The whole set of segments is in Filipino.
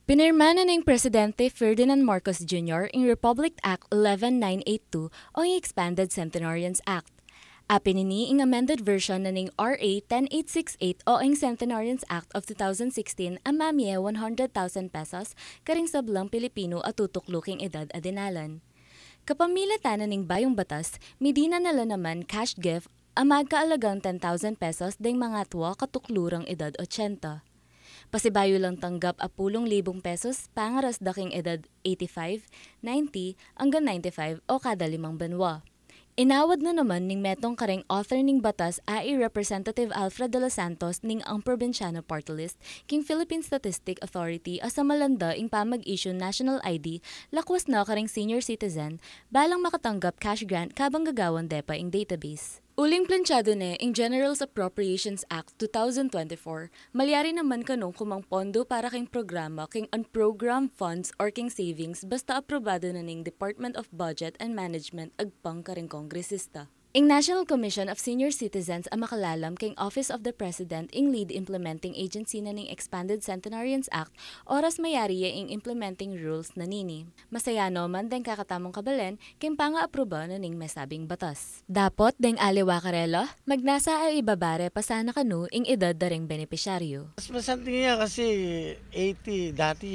Pinirma na ng Presidente Ferdinand Marcos Jr. ang Republic Act 11982 o ang Expanded Centenarians Act. Apinini ang amended version na ng RA 10868 o ang Centenarians Act of 2016 ang mamye 100,000 pesos karing sablang Pilipino at tutukluking edad adinalan. Kapamilatan na ng bayong batas, midina nala naman cash gift ang magkaalagang 10,000 pesos ding mga tuwa katuklurang edad 80. Pasibayo lang tanggap a 10,000 pesos pangaras daking edad 85, 90 hanggang 95 o kada 5 banwa. Inawad na naman ning metong kareng author ning batas ay Representative Alfred de los Santos ning ang probinsyano party list king Philippine Statistic Authority asa malanda ing pamag-issue national ID lakwas na kareng senior citizen balang makatanggap cash grant kabang gagawan depa ing database. Uling planchado ne ing General Appropriations Act 2024, malyari naman kanong kumang pondo para king programa king unprogrammed funds or king savings basta aprobado na ning Department of Budget and Management agpang karing kongresista. Ing National Commission of Senior Citizens ang makalalam king Office of the President ing lead implementing agency na ning Expanded Centenarians Act oras mayari ing implementing rules na nini. Masayano man deng kakatamong kabalen king panga-aproba na ning mesabing batas. Dapot deng aliwa karela, magnasa ay ibabare pasana kanu ing edad daring benepisyaryo. Mas masanting niya kasi 80, dati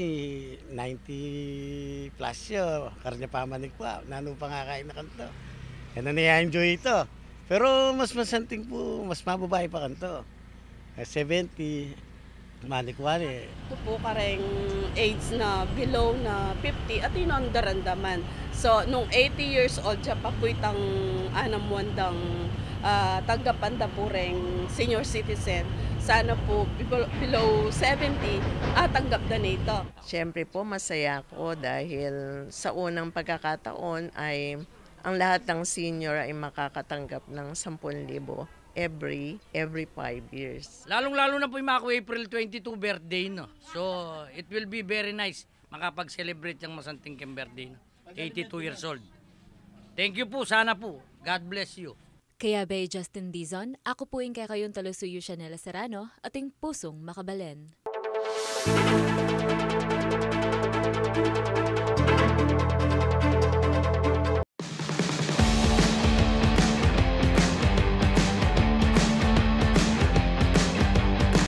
90 plus yun. Karnya pamanik pa, nano pa nga kain na kanto. Kaya na-enjoy ito. Pero mas masanting po, mas mababae pa kanto. 70, manik-wari. Ito po kareng age na below na 50 at inondarandaman. So, nung 80 years old siya papuitang anamwandang tagapan da po reng senior citizen. Sana po below 70 tanggap na nito. Siyempre po masaya ako dahil sa unang pagkakataon ay ang lahat ng senior ay makakatanggap ng 10,000 every 5 years. Lalong-lalo na po yung mga April 22 birthday, no? So, it will be very nice makapag-celebrate yung masanting king birthday, no? 82 years old. Thank you po, sana po. God bless you. Kaya bay Justin Dizon, ako po yung kayong talusuyo Chanela Serrano, ating pusong makabalen.